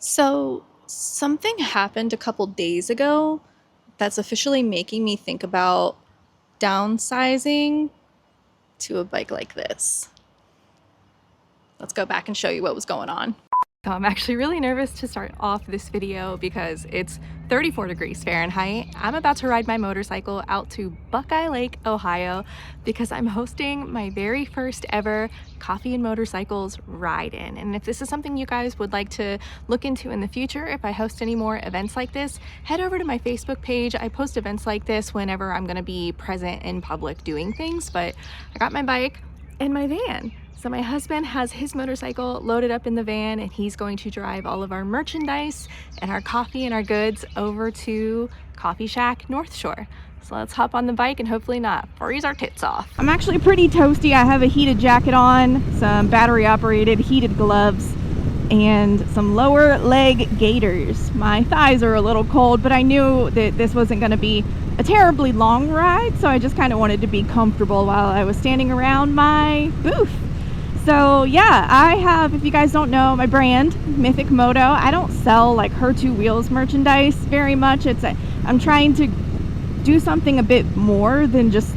So, something happened a couple days ago that's officially making me think about downsizing to a bike like this. Let's go back and show you what was going on. So I'm actually really nervous to start off this video because it's 34 degrees Fahrenheit. I'm about to ride my motorcycle out to Buckeye Lake, Ohio, because I'm hosting my very first ever coffee and motorcycles ride-in. And if this is something you guys would like to look into in the future, if I host any more events like this, head over to my Facebook page. I post events like this whenever I'm gonna be present in public doing things, but I got my bike and my van. So my husband has his motorcycle loaded up in the van and he's going to drive all of our merchandise and our coffee and our goods over to Coffee Shack North Shore. So let's hop on the bike and hopefully not freeze our tits off. I'm actually pretty toasty. I have a heated jacket on, some battery operated heated gloves, and some lower leg gaiters. My thighs are a little cold, but I knew that this wasn't going to be a terribly long ride, so I just kind of wanted to be comfortable while I was standing around my booth. So yeah, I have, if you guys don't know, my brand, Mythic Moto. I don't sell like Her Two Wheels merchandise very much. I'm trying to do something a bit more than just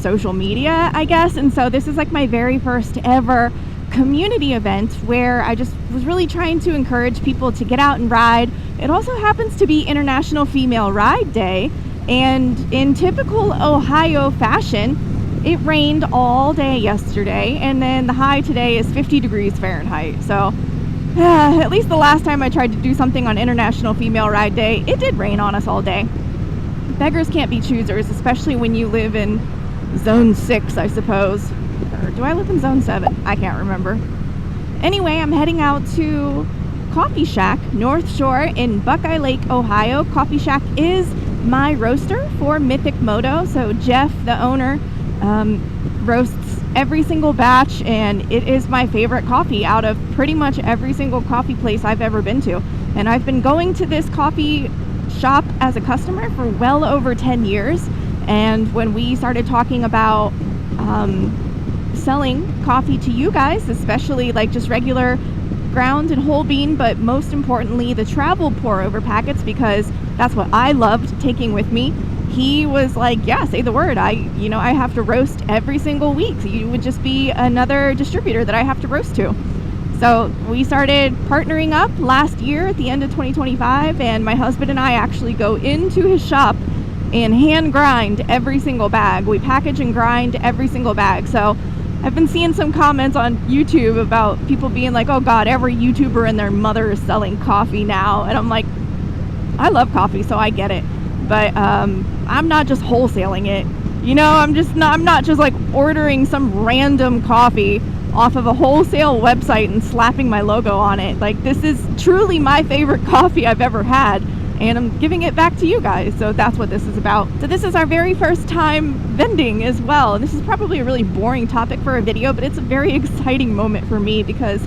social media, I guess. And so this is like my very first ever community event where I just was really trying to encourage people to get out and ride. It also happens to be International Female Ride Day. And in typical Ohio fashion, it rained all day yesterday, and then the high today is 50 degrees Fahrenheit. So at least the last time I tried to do something on International Female Ride Day, it did rain on us all day. Beggars can't be choosers, especially when you live in Zone 6, I suppose. Or do I live in Zone 7? I can't remember. Anyway, I'm heading out to Coffee Shack North Shore in Buckeye Lake, Ohio. Coffee Shack is my roaster for Mythic Moto. So Jeff, the owner, roasts every single batch, and it is my favorite coffee out of pretty much every single coffee place I've ever been to. And I've been going to this coffee shop as a customer for well over 10 years. And when we started talking about selling coffee to you guys, especially like just regular ground and whole bean, but most importantly the travel pour over packets, because that's what I loved taking with me, he was like, yeah, say the word. I have to roast every single week. So you would just be another distributor that I have to roast to. So we started partnering up last year at the end of 2025, and my husband and I actually go into his shop and hand grind every single bag. We package and grind every single bag. So I've been seeing some comments on YouTube about people being like, oh God, every YouTuber and their mother is selling coffee now. And I'm like, I love coffee, so I get it. But I'm not just wholesaling it. I'm not just like ordering some random coffee off of a wholesale website and slapping my logo on it. Like, this is truly my favorite coffee I've ever had, and I'm giving it back to you guys. So that's what this is about. So this is our very first time vending as well. And this is probably a really boring topic for a video, but it's a very exciting moment for me because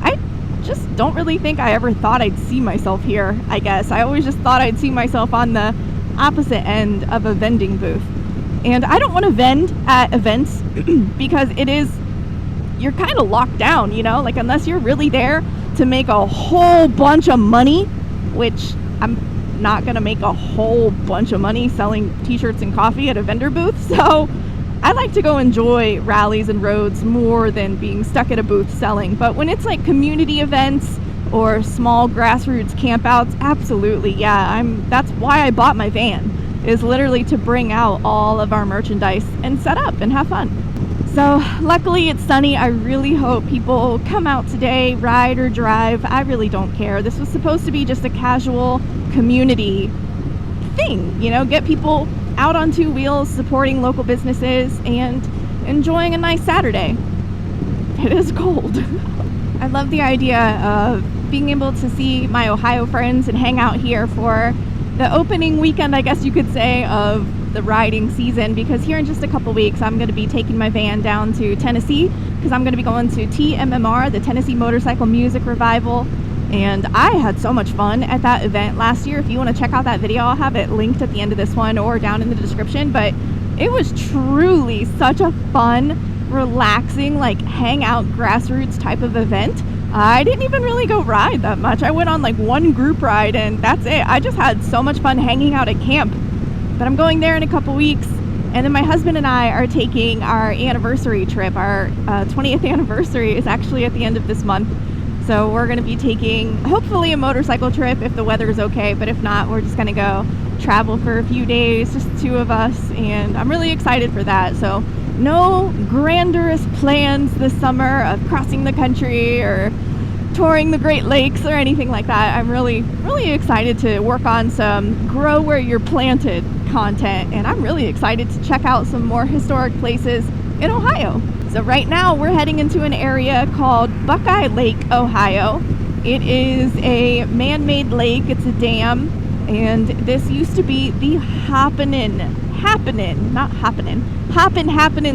I just don't really think I ever thought I'd see myself here, I guess. I always just thought I'd see myself on the opposite end of a vending booth. And I don't want to vend at events because you're kind of locked down, like unless you're really there to make a whole bunch of money, which I'm not going to make a whole bunch of money selling t-shirts and coffee at a vendor booth. So I like to go enjoy rallies and roads more than being stuck at a booth selling. But when it's like community events or small grassroots campouts, absolutely, yeah. That's why I bought my van, is literally to bring out all of our merchandise and set up and have fun. So luckily it's sunny. I really hope people come out today, ride or drive. I really don't care. This was supposed to be just a casual community thing, get people out on two wheels, supporting local businesses and enjoying a nice Saturday. It is cold. I love the idea of being able to see my Ohio friends and hang out here for the opening weekend, I guess you could say, of the riding season, because here in just a couple weeks I'm going to be taking my van down to Tennessee because I'm going to be going to TMMR, the Tennessee Motorcycle Music Revival, and I had so much fun at that event last year. If you want to check out that video, I'll have it linked at the end of this one or down in the description, but it was truly such a fun, relaxing, like hangout grassroots type of event I didn't even really go ride that much. I went on like one group ride and that's it. I just had so much fun hanging out at camp. But I'm going there in a couple weeks. And then my husband and I are taking our anniversary trip. Our 20th anniversary is actually at the end of this month. So we're going to be taking, hopefully, a motorcycle trip if the weather is okay. But if not, we're just going to go travel for a few days, just the two of us. And I'm really excited for that. So no grandiose plans this summer of crossing the country or touring the Great Lakes or anything like that. I'm really excited to work on some grow where you're planted content, and I'm really excited to check out some more historic places in Ohio. So right now we're heading into an area called Buckeye Lake, Ohio. It is a man-made lake. It's a dam, and this used to be the happening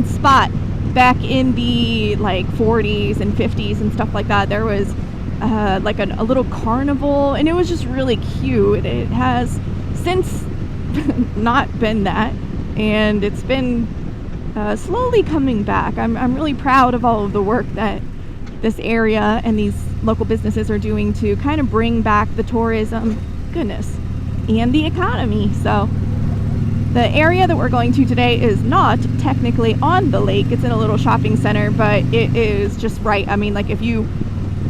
spot back in the like 40s and 50s and stuff like that. There was like a little carnival, and it was just really cute. It has since not been that, and it's been slowly coming back. I'm really proud of all of the work that this area and these local businesses are doing to kind of bring back the tourism goodness and the economy. So the area that we're going to today is not technically on the lake. It's in a little shopping center, but it is just right. I mean, like if you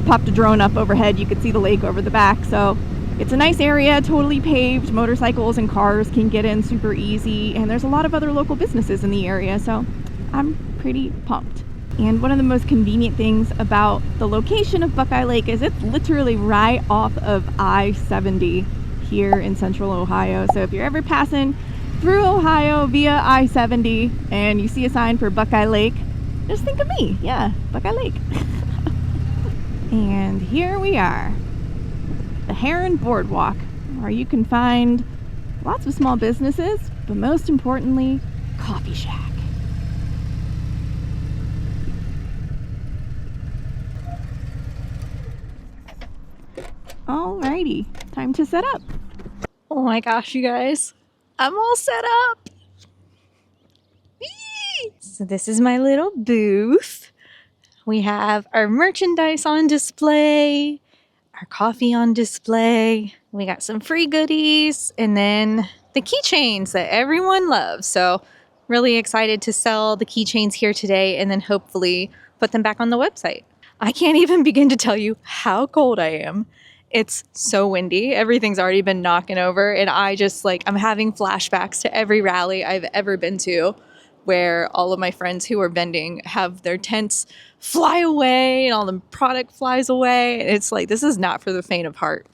popped a drone up overhead, you could see the lake over the back. So it's a nice area, totally paved. Motorcycles and cars can get in super easy, and there's a lot of other local businesses in the area, so I'm pretty pumped. And one of the most convenient things about the location of Buckeye Lake is it's literally right off of I-70 here in central Ohio. So if you're ever passing through Ohio via I-70 and you see a sign for Buckeye Lake, just think of me. Yeah, Buckeye Lake. And here we are, the Heron Boardwalk, where you can find lots of small businesses, but most importantly, coffee shack. Alrighty, time to set up. Oh my gosh, you guys, I'm all set up. Whee! So this is my little booth. We have our merchandise on display, our coffee on display. We got some free goodies, and then the keychains that everyone loves. So really excited to sell the keychains here today and then hopefully put them back on the website. I can't even begin to tell you how cold I am. It's so windy. Everything's already been knocking over, and I'm having flashbacks to every rally I've ever been to where all of my friends who are vending have their tents fly away and all the product flies away. It's like, this is not for the faint of heart.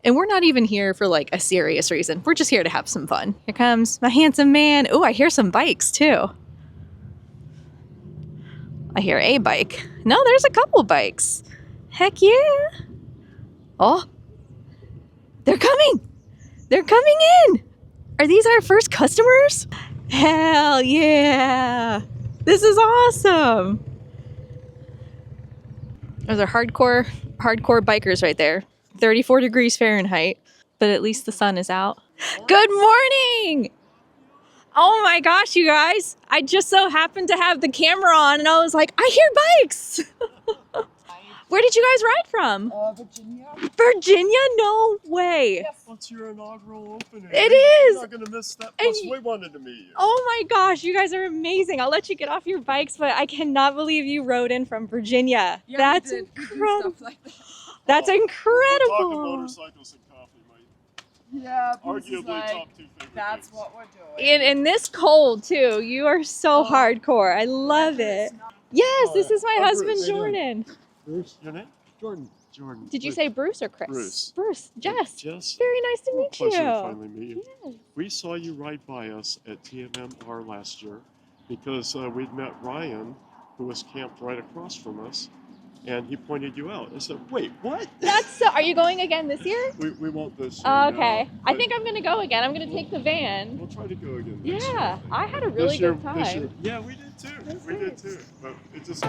And we're not even here for like a serious reason. We're just here to have some fun. Here comes my handsome man. Oh, I hear some bikes too. I hear a bike. No, there's a couple bikes. Heck yeah. Oh, they're coming. They're coming in. Are these our first customers? Hell yeah. This is awesome. Those are hardcore bikers right there. 34 degrees Fahrenheit, but at least the sun is out. Good morning. Oh my gosh, you guys. I just so happened to have the camera on and I was like, I hear bikes. Where did you guys ride from? Virginia. Virginia? No way. Yes. What's your inaugural opening? It is. You're not going to miss that. Plus, we wanted to meet you. Oh my gosh, you guys are amazing. I'll let you get off your bikes, but I cannot believe you rode in from Virginia. Yeah, that's incredible. Like that. That's incredible. We're talking motorcycles and coffee, mate. Yeah, Arguably like, top two favorite that's things. what we're doing. In this cold too. You are so hardcore. I love it. Yes, this is my I'm husband, Bruce. Jordan. Bruce, your name? Jordan. Did you say Bruce or Chris? Bruce. Bruce. Jess. Jess. Very nice to meet Pleasure to you. finally meet you. Yes. We saw you ride by us at TMMR last year because we'd met Ryan, who was camped right across from us, and he pointed you out. I said, wait, what? That's so. Are you going again this year? We won't this year. Oh, okay. no, I but think I'm going to go again. I'm going to take the van. we'll try to go again next year, Yeah, think. I had a really This year- good time. this year- yeah, we did too. That's We did nice. too. But it just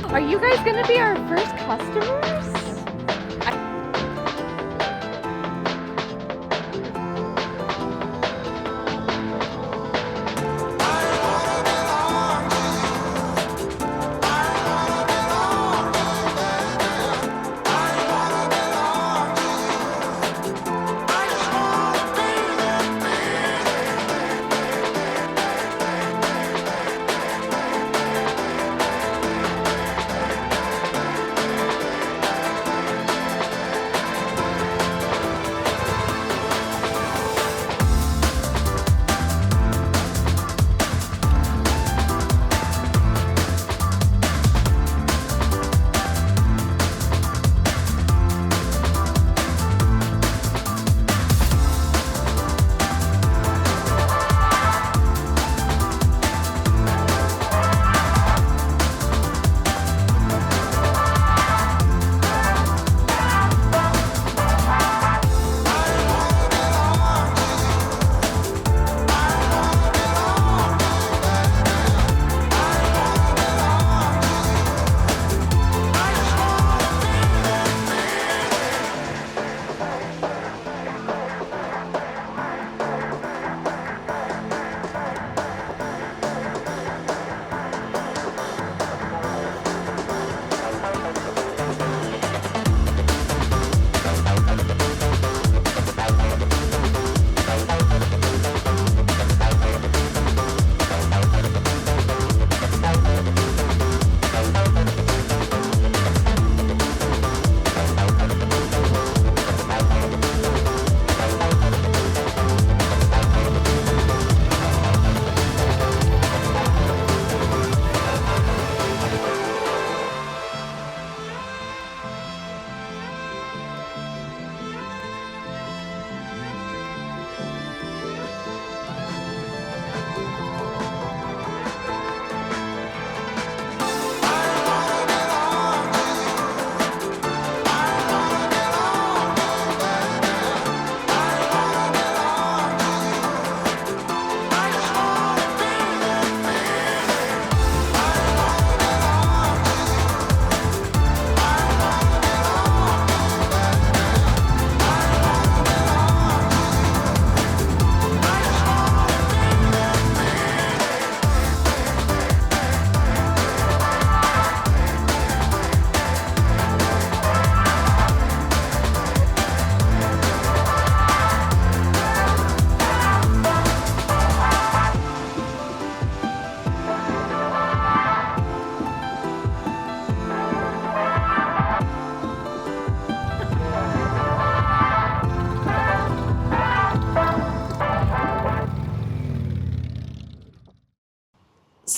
Are you guys going to be our first customers?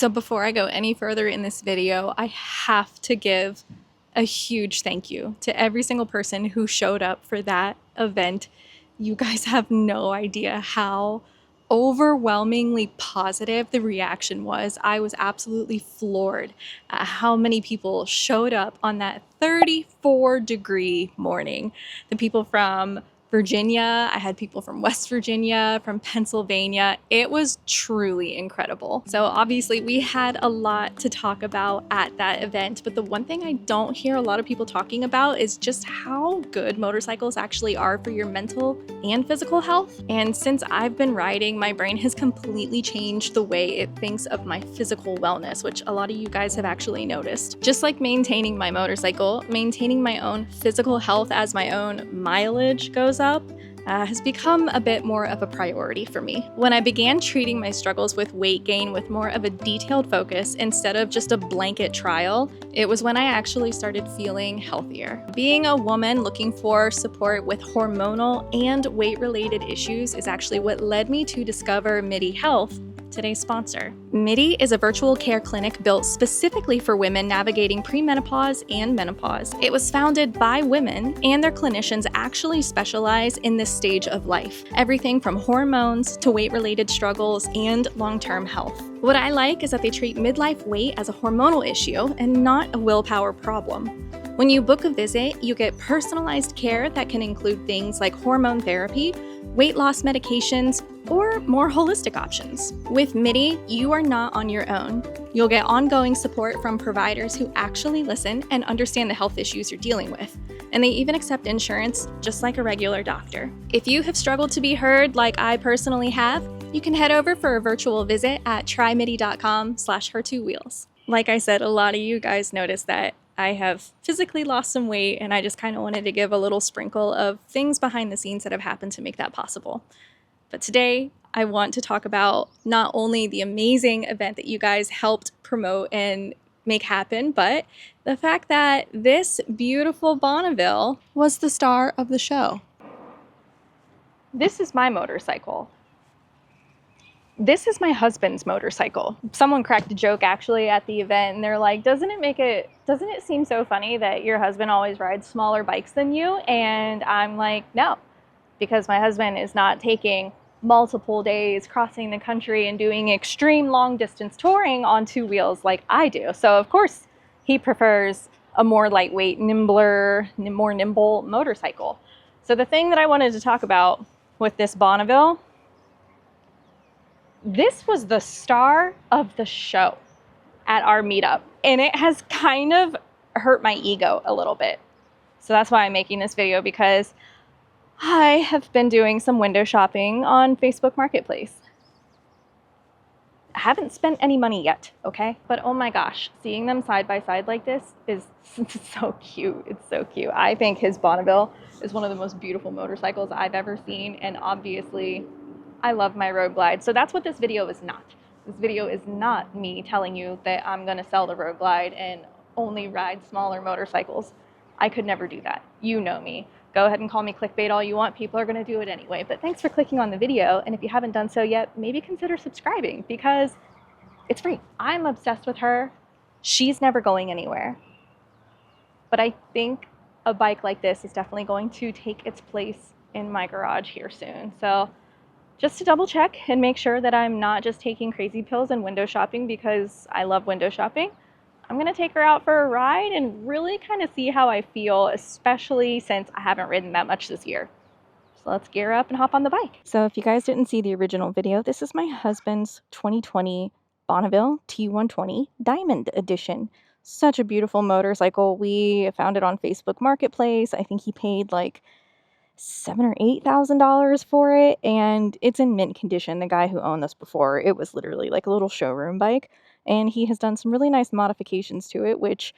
So before I go any further in this video, I have to give a huge thank you to every single person who showed up for that event. You guys have no idea how overwhelmingly positive the reaction was. I was absolutely floored at how many people showed up on that 34-degree morning. The people from Virginia, I had people from West Virginia, from Pennsylvania. It was truly incredible. So obviously we had a lot to talk about at that event, but the one thing I don't hear a lot of people talking about is just how good motorcycles actually are for your mental and physical health. And since I've been riding, my brain has completely changed the way it thinks of my physical wellness, which a lot of you guys have actually noticed. Just like maintaining my motorcycle, maintaining my own physical health as my own mileage goes up has become a bit more of a priority for me. When I began treating my struggles with weight gain with more of a detailed focus instead of just a blanket trial, it was when I actually started feeling healthier. Being a woman looking for support with hormonal and weight-related issues is actually what led me to discover MIDI Health, today's sponsor. MIDI is a virtual care clinic built specifically for women navigating premenopause and menopause. It was founded by women, and their clinicians actually specialize in this stage of life. Everything from hormones to weight-related struggles and long-term health. What I like is that they treat midlife weight as a hormonal issue and not a willpower problem. When you book a visit, you get personalized care that can include things like hormone therapy, weight loss medications, or more holistic options. With MIDI, you are not on your own. You'll get ongoing support from providers who actually listen and understand the health issues you're dealing with. And they even accept insurance just like a regular doctor. If you have struggled to be heard like I personally have, you can head over for a virtual visit at trymidi.com/her2wheels. Like I said, a lot of you guys noticed that I have physically lost some weight, and I just kind of wanted to give a little sprinkle of things behind the scenes that have happened to make that possible. But today, I want to talk about not only the amazing event that you guys helped promote and make happen, but the fact that this beautiful Bonneville was the star of the show. This is my motorcycle. This is my husband's motorcycle. Someone cracked a joke actually at the event, and they're like, doesn't it seem so funny that your husband always rides smaller bikes than you? And I'm like, no, because my husband is not taking multiple days crossing the country and doing extreme long distance touring on two wheels like I do. So of course he prefers a more lightweight, more nimble motorcycle. So the thing that I wanted to talk about with this Bonneville, this was the star of the show at our meetup, and it has kind of hurt my ego a little bit. So that's why I'm making this video, because I have been doing some window shopping on Facebook Marketplace. I haven't spent any money yet, okay? But oh my gosh, seeing them side by side like this is so cute. It's so cute. I think his Bonneville is one of the most beautiful motorcycles I've ever seen, and obviously I love my Road Glide. So that's what this video is not. This video is not me telling you that I'm gonna sell the Road Glide and only ride smaller motorcycles. I could never do that. You know me. Go ahead and call me clickbait all you want. People are gonna do it anyway. But thanks for clicking on the video. And if you haven't done so yet, maybe consider subscribing because it's free. I'm obsessed with her. She's never going anywhere. But I think a bike like this is definitely going to take its place in my garage here soon. So just to double check and make sure that I'm not just taking crazy pills and window shopping because I love window shopping, I'm gonna take her out for a ride and really kind of see how I feel, especially since I haven't ridden that much this year. So let's gear up and hop on the bike. So if you guys didn't see the original video, this is my husband's 2020 Bonneville T120 Diamond Edition. Such a beautiful motorcycle. We found it on Facebook Marketplace. I think he paid like $7,000 or $8,000 for it, and it's in mint condition. The guy who owned this before, it was literally like a little showroom bike, and he has done some really nice modifications to it, which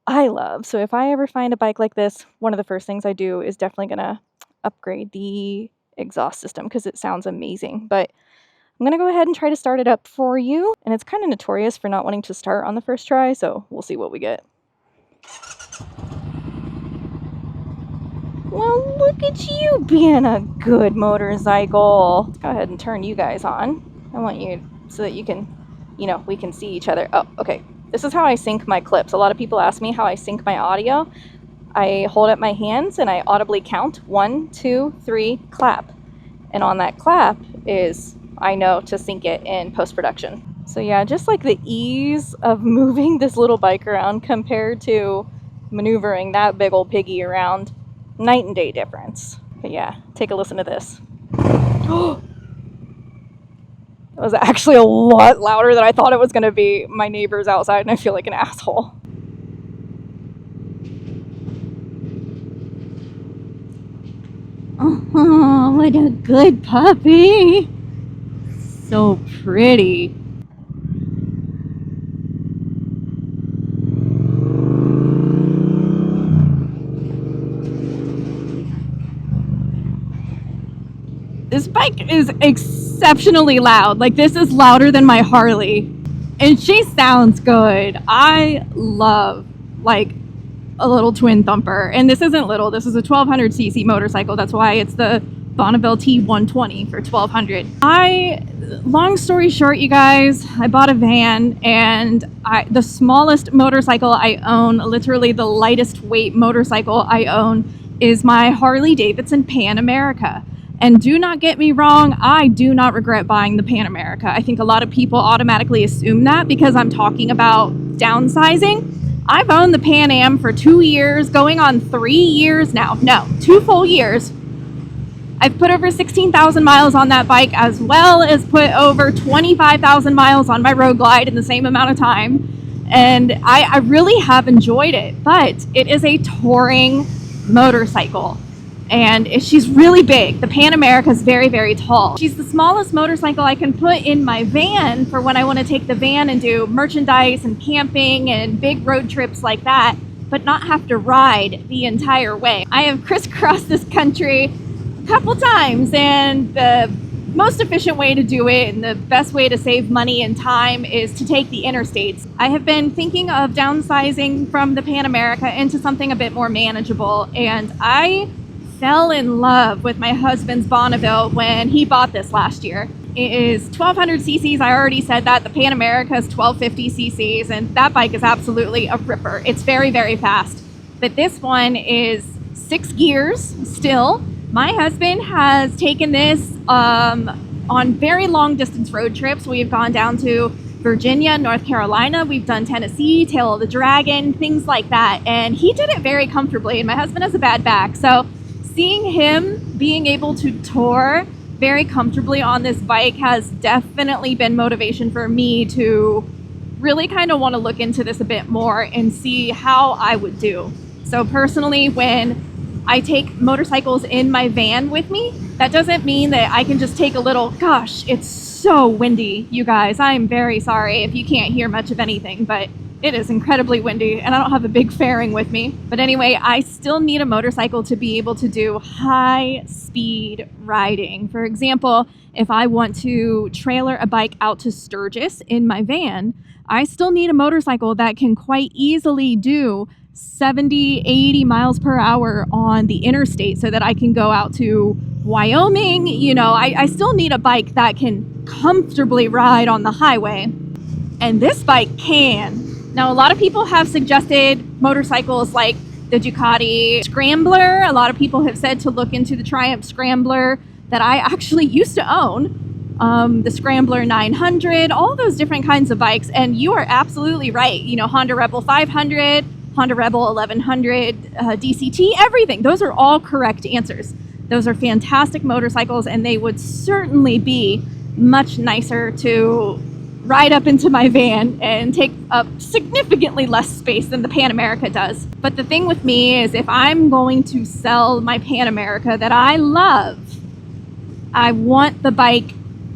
I love. So if I ever find a bike like this, one of the first things I do is definitely gonna upgrade the exhaust system because it sounds amazing. But I'm gonna go ahead and try to start it up for you, and it's kind of notorious for not wanting to start on the first try, so we'll see what we get. Well, look at you being a good motorcycle. Let's go ahead and turn you guys on. I want you so that you can you know, we can see each other. Oh, okay. This is how I sync my clips. A lot of people ask me how I sync my audio. I hold up my hands and I audibly count 1, 2, 3, clap. And on that clap is, I know to sync it in post-production. So yeah, just like the ease of moving this little bike around compared to maneuvering that big old piggy around, night and day difference. But yeah, take a listen to this. It was actually a lot louder than I thought it was going to be. My neighbor's outside and I feel like an asshole. Oh, what a good puppy. So pretty. This bike is exceptionally loud. Like, this is louder than my Harley. And she sounds good. I love, like, a little twin thumper. And this isn't little. This is a 1200cc motorcycle. That's why it's the Bonneville T120 for 1200. Long story short, you guys, I bought a van, and the smallest motorcycle I own, literally the lightest weight motorcycle I own, is my Harley Davidson Pan America. And do not get me wrong, I do not regret buying the Pan America. I think a lot of people automatically assume that because I'm talking about downsizing. I've owned the Pan Am for 2 years, going on 3 years now. No, 2 full years. I've put over 16,000 miles on that bike, as well as put over 25,000 miles on my Road Glide in the same amount of time. And I really have enjoyed it, but it is a touring motorcycle. And she's really big. The Pan America is very, very tall. She's the smallest motorcycle I can put in my van for when I want to take the van and do merchandise and camping and big road trips like that, but not have to ride the entire way. I have crisscrossed this country a couple times, and the most efficient way to do it and the best way to save money and time is to take the interstates. I have been thinking of downsizing from the Pan America into something a bit more manageable, and I fell in love with my husband's Bonneville when he bought this last year. It is 1200 cc's. I already said that. The Pan America is 1250 cc's, and that bike is absolutely a ripper. It's very, very fast. But this one is 6 gears still. My husband has taken this on very long distance road trips. We've gone down to Virginia, North Carolina. We've done Tennessee, Tail of the Dragon, things like that. And he did it very comfortably. And my husband has a bad back. So seeing him being able to tour very comfortably on this bike has definitely been motivation for me to really kind of want to look into this a bit more and see how I would do. So personally, when I take motorcycles in my van with me, that doesn't mean that I can just take a little, gosh, it's so windy, you guys. I am very sorry if you can't hear much of anything, but it is incredibly windy and I don't have a big fairing with me. But anyway, I still need a motorcycle to be able to do high speed riding. For example, if I want to trailer a bike out to Sturgis in my van, I still need a motorcycle that can quite easily do 70, 80 miles per hour on the interstate so that I can go out to Wyoming. You know, I still need a bike that can comfortably ride on the highway. And this bike can. Now, a lot of people have suggested motorcycles like the Ducati Scrambler. A lot of people have said to look into the Triumph Scrambler that I actually used to own, the Scrambler 900, all those different kinds of bikes. And you are absolutely right. You know, Honda Rebel 500, Honda Rebel 1100, DCT, everything. Those are all correct answers. Those are fantastic motorcycles, and they would certainly be much nicer to ride up into my van and take up significantly less space than the Pan America does. But the thing with me is if I'm going to sell my Pan America that I love, I want the bike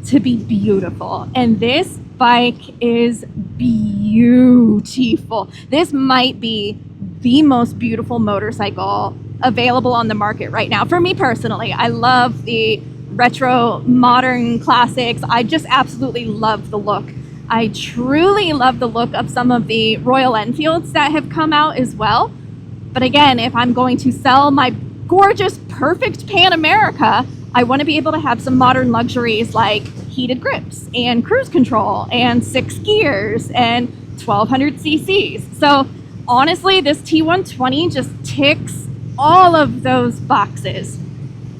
to be beautiful. And this bike is beautiful. This might be the most beautiful motorcycle available on the market right now. For me personally, I love the retro modern classics. I just absolutely love the look. I truly love the look of some of the Royal Enfields that have come out as well. But again, if I'm going to sell my gorgeous, perfect Pan America, I want to be able to have some modern luxuries like heated grips and cruise control and 6 gears and 1200 cc's. So honestly, this T120 just ticks all of those boxes.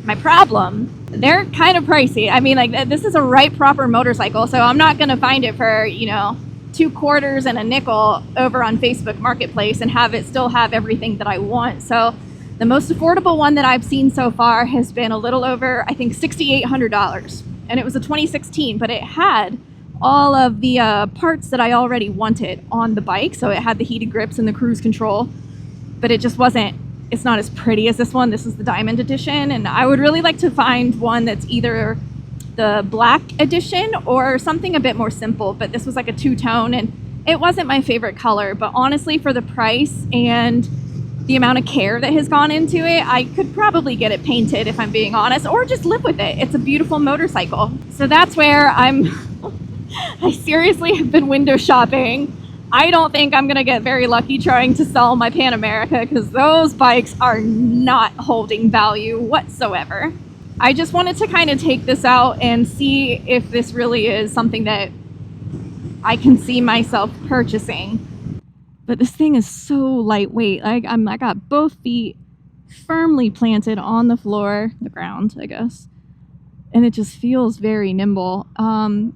My problem, they're kind of pricey. I mean, like, this is a right proper motorcycle, so I'm not going to find it for, you know, 2 quarters and a nickel over on Facebook Marketplace and have it still have everything that I want. So the most affordable one that I've seen so far has been a little over, I think, $6,800. And it was a 2016, but it had all of the parts that I already wanted on the bike. So it had the heated grips and the cruise control, but it just wasn't, it's not as pretty as this one. This is the Diamond Edition, and I would really like to find one that's either the black edition or something a bit more simple, but this was like a 2-tone and it wasn't my favorite color. But honestly, for the price and the amount of care that has gone into it, I could probably get it painted, if I'm being honest, or just live with it. It's a beautiful motorcycle. So that's where I seriously have been window shopping. I don't think I'm gonna get very lucky trying to sell my Pan America, because those bikes are not holding value whatsoever. I just wanted to kind of take this out and see if this really is something that I can see myself purchasing. But this thing is so lightweight. I got both feet firmly planted on the floor, the ground, I guess. And it just feels very nimble.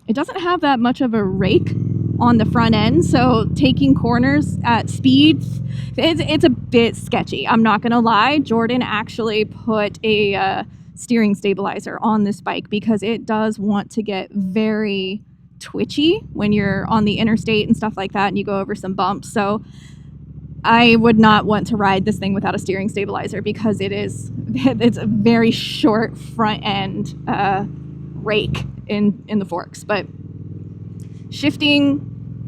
It doesn't have that much of a rake on the front end, so taking corners at speeds, it's a bit sketchy. I'm not gonna lie. Jordan actually put a steering stabilizer on this bike because it does want to get very twitchy when you're on the interstate and stuff like that and you go over some bumps. So I would not want to ride this thing without a steering stabilizer because it's a very short front end rake in the forks. But shifting,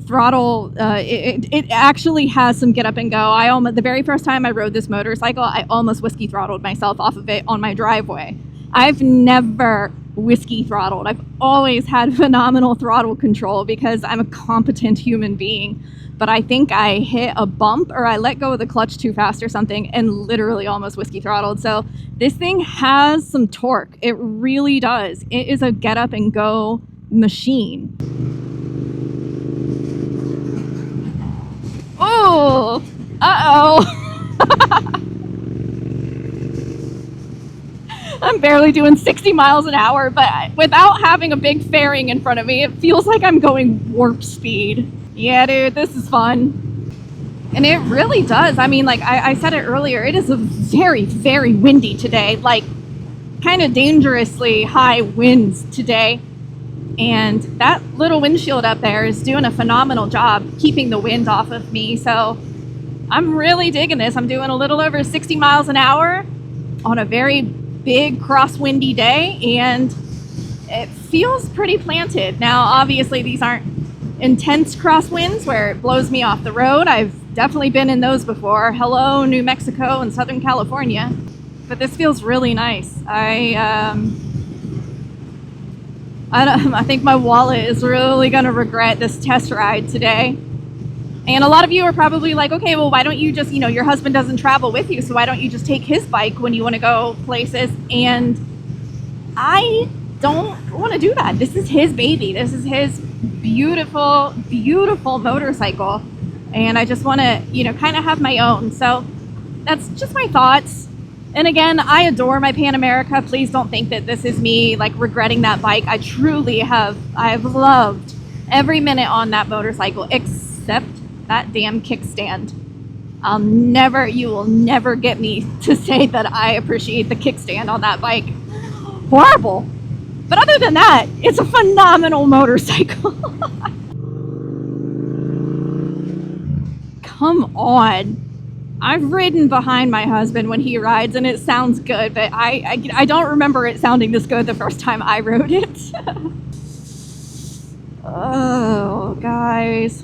throttle, it actually has some get up and go. The very first time I rode this motorcycle, I almost whiskey throttled myself off of it on my driveway. I've never whiskey throttled. I've always had phenomenal throttle control because I'm a competent human being. But I think I hit a bump or I let go of the clutch too fast or something and literally almost whiskey throttled. So this thing has some torque. It really does. It is a get up and go machine. Oh, uh-oh. I'm barely doing 60 miles an hour, but without having a big fairing in front of me, it feels like I'm going warp speed. Yeah, dude, this is fun. And it really does. I mean, like I said it earlier, it is a very, very windy today, like kind of dangerously high winds today. And that little windshield up there is doing a phenomenal job keeping the wind off of me. So I'm really digging this. I'm doing a little over 60 miles an hour on a very big crosswindy day, and it feels pretty planted. Now, obviously, these aren't intense crosswinds where it blows me off the road. I've definitely been in those before. Hello, New Mexico and Southern California. But this feels really nice. I think my wallet is really going to regret this test ride today. And a lot of you are probably like, okay, well, why don't you just, your husband doesn't travel with you, so why don't you just take his bike when you want to go places? And I don't want to do that. This is his baby. This is his beautiful, beautiful motorcycle. And I just want to, kind of have my own. So that's just my thoughts. And again, I adore my Pan America. Please don't think that this is me like regretting that bike. I truly I've loved every minute on that motorcycle, except that damn kickstand. You will never get me to say that I appreciate the kickstand on that bike. Horrible. But other than that, it's a phenomenal motorcycle. Come on. I've ridden behind my husband when he rides and it sounds good, but I don't remember it sounding this good the first time I rode it. Oh, guys.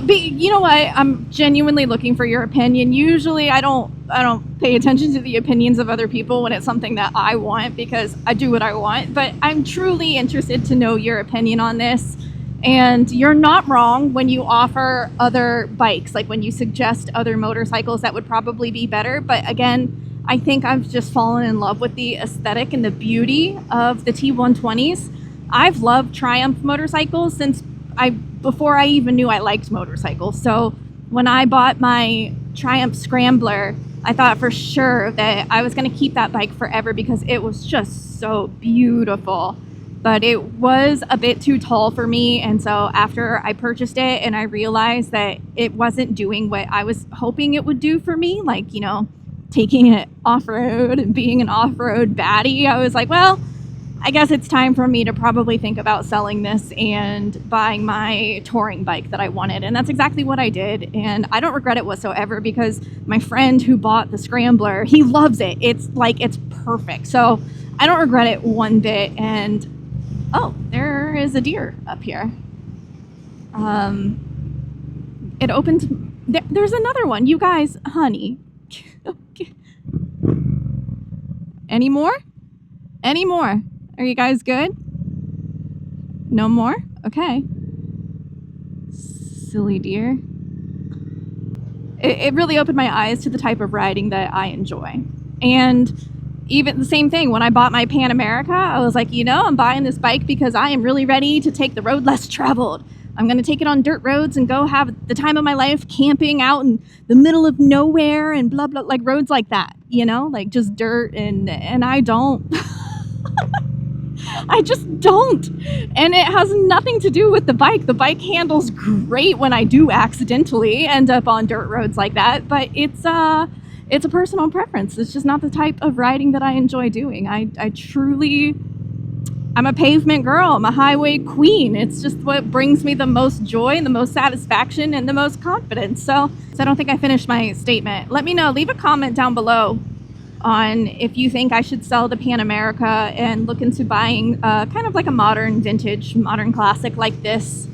You know what? I'm genuinely looking for your opinion. Usually I don't pay attention to the opinions of other people when it's something that I want because I do what I want, but I'm truly interested to know your opinion on this. And you're not wrong when you offer other bikes, like when you suggest other motorcycles that would probably be better. But again, I think I've just fallen in love with the aesthetic and the beauty of the T120s. I've loved Triumph motorcycles since before I even knew I liked motorcycles. So when I bought my Triumph Scrambler, I thought for sure that I was going to keep that bike forever because it was just so beautiful. But it was a bit too tall for me, and so after I purchased it and I realized that it wasn't doing what I was hoping it would do for me, like, you know, taking it off-road and being an off-road baddie, I was like, well, I guess it's time for me to probably think about selling this and buying my touring bike that I wanted. And that's exactly what I did. And I don't regret it whatsoever because my friend who bought the Scrambler, he loves it. It's like, it's perfect. So I don't regret it one bit. And oh, there is a deer up here. It opened. There's another one. You guys, honey. Any more? Any more? Are you guys good? No more? Okay. Silly deer. It really opened my eyes to the type of riding that I enjoy. And even the same thing, when I bought my Pan America, I was like, you know, I'm buying this bike because I am really ready to take the road less traveled. I'm going to take it on dirt roads and go have the time of my life camping out in the middle of nowhere and blah, blah, like roads like that, you know, like just dirt. And I don't. I just don't. And it has nothing to do with the bike. The bike handles great when I do accidentally end up on dirt roads like that. But it's a personal preference. It's just not the type of riding that I enjoy doing. I'm a pavement girl. I'm a highway queen. It's just what brings me the most joy and the most satisfaction and the most confidence. So I don't think I finished my statement. Let me know. Leave a comment down below on if you think I should sell the Pan America and look into buying kind of like a modern vintage, modern classic like this.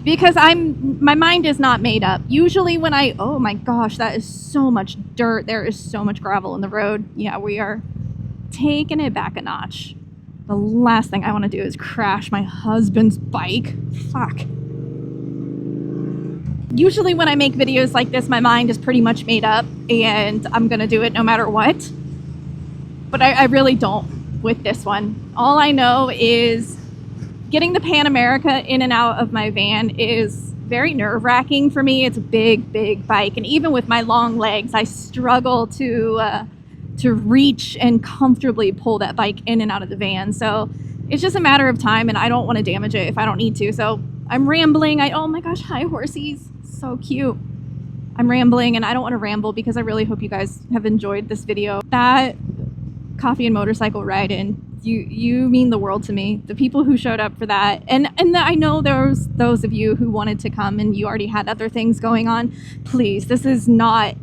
Because my mind is not made up. Usually when oh my gosh, that is so much dirt. There is so much gravel in the road. Yeah, we are taking it back a notch. The last thing I want to do is crash my husband's bike. Fuck. Usually when I make videos like this, my mind is pretty much made up and I'm going to do it no matter what. But I really don't with this one. All I know is getting the Pan America in and out of my van is very nerve-wracking for me. It's a big, big bike. And even with my long legs, I struggle to reach and comfortably pull that bike in and out of the van. So it's just a matter of time and I don't want to damage it if I don't need to. So I'm rambling. Oh my gosh, hi horsies. So cute. I'm rambling and I don't want to ramble because I really hope you guys have enjoyed this video. That coffee and motorcycle ride-in, you mean the world to me. The people who showed up for that, and I know there's those of you who wanted to come and you already had other things going on. Please, this is not,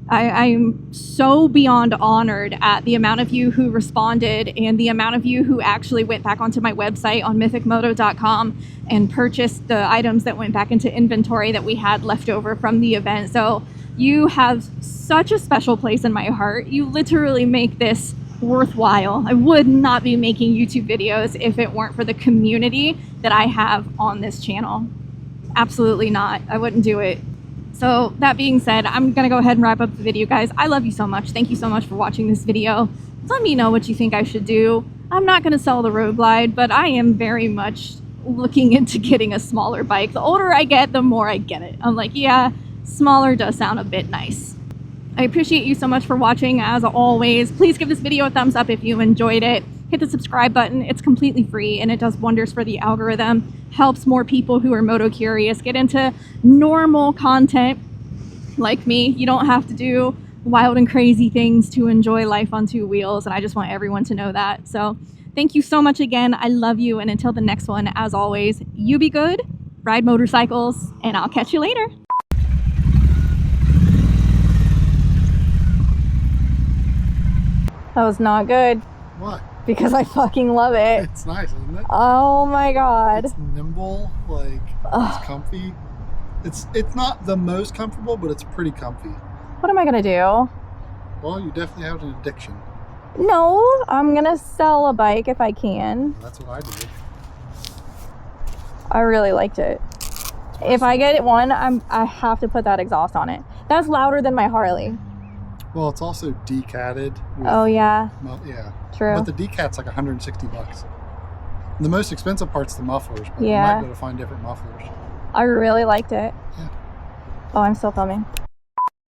I'm so beyond honored at the amount of you who responded and the amount of you who actually went back onto my website on mythicmoto.com and purchased the items that went back into inventory that we had left over from the event. So you have such a special place in my heart. You literally make this worthwhile. I would not be making YouTube videos if it weren't for the community that I have on this channel. Absolutely not. I wouldn't do it. So that being said, I'm gonna go ahead and wrap up the video, guys. I love you so much. Thank you so much for watching this video. Let me know what you think I should do. I'm not gonna sell the Road Glide, but I am very much looking into getting a smaller bike. The older I get, the more I get it. I'm like, yeah, smaller does sound a bit nice. I appreciate you so much for watching, as always. Please give this video a thumbs up if you enjoyed it. Hit the subscribe button. It's completely free and it does wonders for the algorithm. Helps more people who are moto curious get into normal content like me. You don't have to do wild and crazy things to enjoy life on two wheels, and I just want everyone to know that. So thank you so much again. I love you, and until the next one, as always, you be good, ride motorcycles, and I'll catch you later. That was not good. What? Because I fucking love it. It's nice, isn't it? Oh my god. It's nimble, like it's comfy. It's not the most comfortable, but it's pretty comfy. What am I gonna do? Well, you definitely have an addiction. No, I'm gonna sell a bike if I can. That's what I did. I really liked it. If I get one, I have to put that exhaust on it. That's louder than my Harley. Well, it's also decatted. Oh yeah. Well, yeah. True. But the decat's like $160. The most expensive part's the mufflers, but Yeah. you might be able to find different mufflers. I really liked it. Yeah. Oh, I'm still filming.